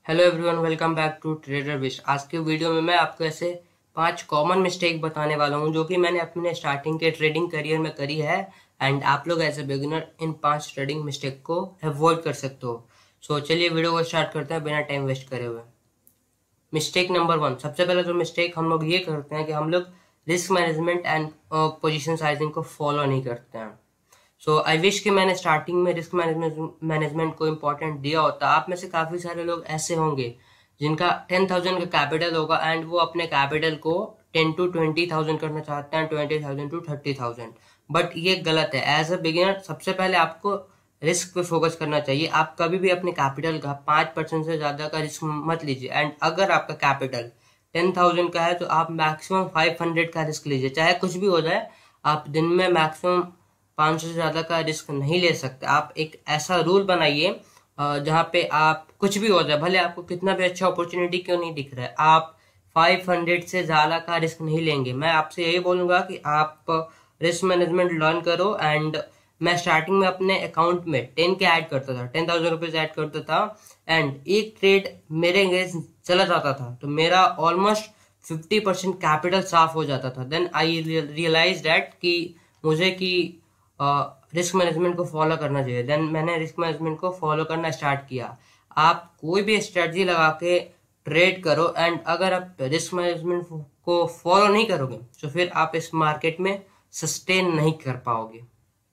Hello everyone, welcome back to Trader Wish. आज के video में मैं आपको ऐसे 5 कॉमन मिस्टेक बताने वाला हूं जो कि मैंने अपने स्टार्टिंग के ट्रेडिंग करियर में करी है एंड आप लोग as a beginner in 5 trading mistake को अवॉइड कर सकते हो। सो चलिए वीडियो को स्टार्ट करते हैं बिना टाइम वेस्ट करे हुए। मिस्टेक नंबर 1, सबसे पहले जो मिस्टेक हम लोग ये करते हैं कि हम लोग risk management and position sizing को फॉलो नहीं करते हैं। सो आई विश कि मैंने स्टार्टिंग में रिस्क मैनेजमेंट को इम्पोर्टेंट दिया होता। आप में से काफ़ी सारे लोग ऐसे होंगे जिनका 10,000 का कैपिटल होगा एंड वो अपने कैपिटल को 10 to 20,000 करना चाहते हैं, 20,000 to 30,000। बट ये गलत है। एज अ बिगिनर सबसे पहले आपको रिस्क पे फोकस करना चाहिए। आप कभी भी अपने कैपिटल का 5% से ज़्यादा का रिस्क मत लीजिए। एंड अगर आपका कैपिटल 10,000 का है तो आप मैक्सिमम 500 का रिस्क लीजिए। चाहे कुछ भी हो जाए, आप दिन में मैक्सिमम 500 से ज़्यादा का रिस्क नहीं ले सकते। आप एक ऐसा रूल बनाइए जहाँ पे आप कुछ भी हो जाए, भले आपको कितना भी अच्छा अपॉर्चुनिटी क्यों नहीं दिख रहा है, आप 500 से ज़्यादा का रिस्क नहीं लेंगे। मैं आपसे यही बोलूँगा कि आप रिस्क मैनेजमेंट लर्न करो। एंड मैं स्टार्टिंग में अपने अकाउंट में 10 के ऐड करता था, 10,000 रुपीज़ ऐड करता था एंड एक ट्रेड मेरे अंगेज चला जाता था तो मेरा ऑलमोस्ट 50% कैपिटल साफ हो जाता था। देन आई रियलाइज दैट कि मुझे कि रिस्क मैनेजमेंट को फॉलो करना चाहिए। देन मैंने रिस्क मैनेजमेंट को फॉलो करना स्टार्ट किया। आप कोई भी स्ट्रेटजी लगा के ट्रेड करो एंड अगर आप रिस्क मैनेजमेंट को फॉलो नहीं करोगे तो फिर आप इस मार्केट में सस्टेन नहीं कर पाओगे।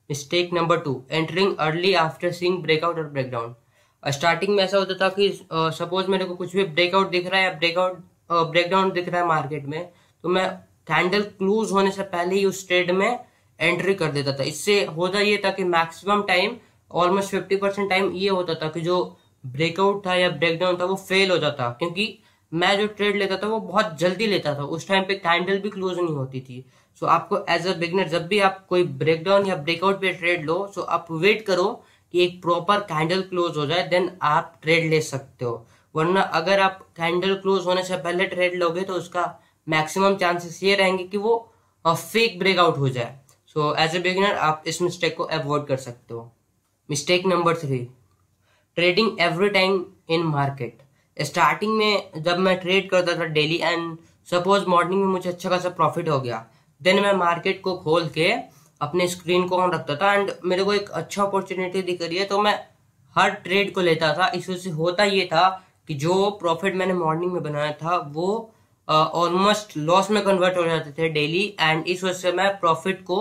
Mistake number 2, entering early after seeing breakout और ब्रेकडाउन। स्टार्टिंग में ऐसा होता था कि सपोज मेरे को कुछ भी ब्रेकआउट दिख रहा है या ब्रेकडाउन दिख रहा है मार्केट में, तो मैं कैंडल क्लोज होने से पहले ही उस ट्रेड में एंट्री कर देता था। इससे होता ये था कि मैक्सिमम टाइम, ऑलमोस्ट 50% टाइम ये होता था कि जो ब्रेकआउट था या ब्रेकडाउन था वो फेल हो जाता, क्योंकि मैं जो ट्रेड लेता था वो बहुत जल्दी लेता था। उस टाइम पे कैंडल भी क्लोज नहीं होती थी। सो आपको एज अ बिगनर जब भी आप कोई ब्रेकडाउन या ब्रेकआउट पे ट्रेड लो, सो आप वेट करो कि एक प्रॉपर कैंडल क्लोज हो जाए, देन आप ट्रेड ले सकते हो। वरना अगर आप कैंडल क्लोज होने से पहले ट्रेड लोगे तो उसका मैक्सिमम चांसेस ये रहेंगे कि वो फेक ब्रेकआउट हो जाए। सो एज ए बिगिनर आप इस मिस्टेक को अवॉइड कर सकते हो। Mistake number 3, trading every time in market. Starting में जब मैं ट्रेड करता था डेली एंड सपोज मॉर्निंग में मुझे अच्छा खासा प्रॉफिट हो गया, देन मैं मार्केट को खोल के अपने स्क्रीन को ऑन रखता था एंड मेरे को एक अच्छा अपॉर्चुनिटी दिख रही है तो मैं हर ट्रेड को लेता था। इस वजह से होता ये था कि जो प्रॉफिट मैंने मॉर्निंग में बनाया था वो ऑलमोस्ट लॉस में कन्वर्ट हो जाते थे डेली एंड इस वजह से मैं प्रॉफिट को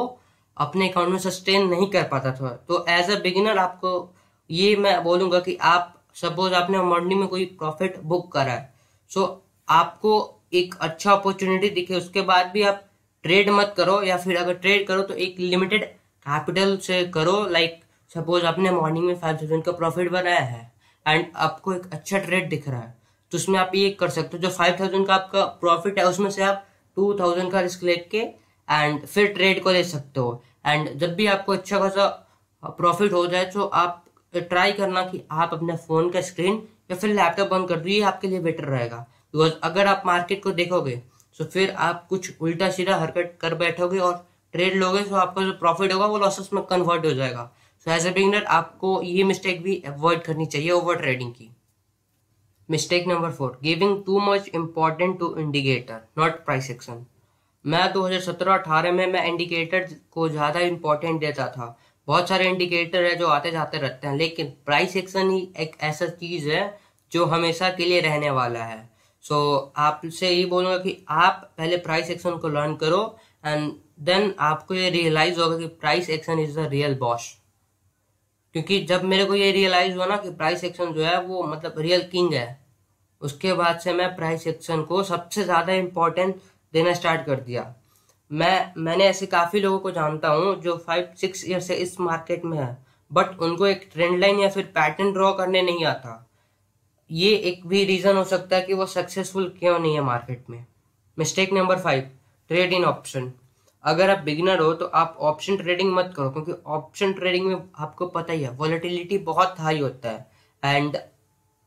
अपने अकाउंट में सस्टेन नहीं कर पाता था। तो एज अ बिगिनर आपको ये मैं बोलूंगा कि आप सपोज आपने मॉर्निंग में कोई प्रॉफिट बुक करा है, सो आपको एक अच्छा अपॉर्चुनिटी दिखे उसके बाद भी आप ट्रेड मत करो, या फिर अगर ट्रेड करो तो एक लिमिटेड कैपिटल से करो। लाइक सपोज आपने मॉर्निंग में 5,000 का प्रॉफिट बनाया है एंड आपको एक अच्छा ट्रेड दिख रहा है, तो उसमें आप ये कर सकते हो, जो 5,000 का आपका प्रॉफिट है उसमें से आप 2,000 का रिस्क लेके एंड फिर ट्रेड को ले सकते हो। एंड जब भी आपको अच्छा खासा प्रॉफिट हो जाए तो आप ट्राई करना कि आप अपने फोन का स्क्रीन या फिर लैपटॉप बंद कर दो, ये आपके लिए बेटर रहेगा। बिकॉज अगर आप मार्केट को देखोगे तो फिर आप कुछ उल्टा सीधा हरकत कर बैठोगे और ट्रेड लोगे तो आपका जो प्रॉफिट होगा वो लॉसेस में कन्वर्ट हो जाएगा। सो एज ए बिगिनर आपको ये मिस्टेक भी अवॉइड करनी चाहिए, ओवर ट्रेडिंग की। Mistake number 4, giving too much important to indicator not price action. मैं 2017-18 में मैं इंडिकेटर को ज़्यादा इम्पोर्टेंट देता था। बहुत सारे इंडिकेटर है जो आते जाते रहते हैं, लेकिन प्राइस एक्शन ही एक ऐसा चीज़ है जो हमेशा के लिए रहने वाला है। सो आपसे ये बोलूँगा कि आप पहले प्राइस एक्शन को लर्न करो एंड देन आपको ये रियलाइज होगा कि price action is the real boss. क्योंकि जब मेरे को ये रियलाइज हुआ ना कि प्राइस एक्शन जो है वो मतलब रियल किंग है, उसके बाद से मैं प्राइस एक्शन को सबसे ज़्यादा इम्पोर्टेंट देना स्टार्ट कर दिया। मैंने ऐसे काफ़ी लोगों को जानता हूँ जो 5-6 ईयर से इस मार्केट में है, बट उनको एक ट्रेंड लाइन या फिर पैटर्न ड्रॉ करने नहीं आता। ये एक भी रीज़न हो सकता है कि वो सक्सेसफुल क्यों नहीं है मार्केट में। Mistake number 5, trade in option. अगर आप बिगिनर हो तो आप ऑप्शन ट्रेडिंग मत करो, क्योंकि ऑप्शन ट्रेडिंग में आपको पता ही है वॉलेटिलिटी बहुत हाई होता है एंड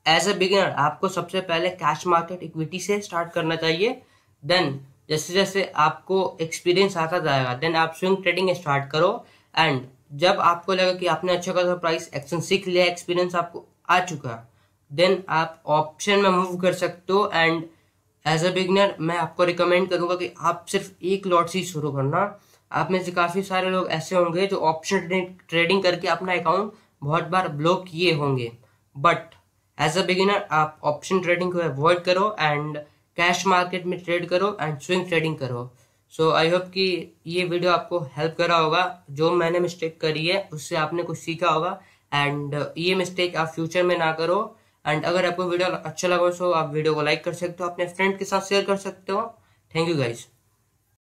एज अ बिगिनर आपको सबसे पहले कैश मार्केट इक्विटी से स्टार्ट करना चाहिए। देन जैसे जैसे आपको एक्सपीरियंस आता जाएगा देन आप स्विंग ट्रेडिंग स्टार्ट करो एंड जब आपको लगे कि आपने अच्छा खासा प्राइस एक्शन सीख लिया, एक्सपीरियंस आपको आ चुका है, देन आप ऑप्शन में मूव कर सकते हो। एंड एज अ बिगनर मैं आपको रिकमेंड करूंगा कि आप सिर्फ एक लॉट से ही शुरू करना। आप में से काफ़ी सारे लोग ऐसे होंगे जो ऑप्शन ट्रेडिंग करके अपना अकाउंट बहुत बार ब्लॉक किए होंगे, बट एज अ बिगिनर आप ऑप्शन ट्रेडिंग को अवॉइड करो एंड कैश मार्केट में ट्रेड करो एंड स्विंग ट्रेडिंग करो। सो आई होप कि ये वीडियो आपको हेल्प करा होगा। जो मैंने मिस्टेक करी है उससे आपने कुछ सीखा होगा एंड ये मिस्टेक आप फ्यूचर में ना करो। एंड अगर आपको वीडियो अच्छा लगा तो आप वीडियो को लाइक कर सकते हो, अपने फ्रेंड के साथ शेयर कर सकते हो। Thank you guys.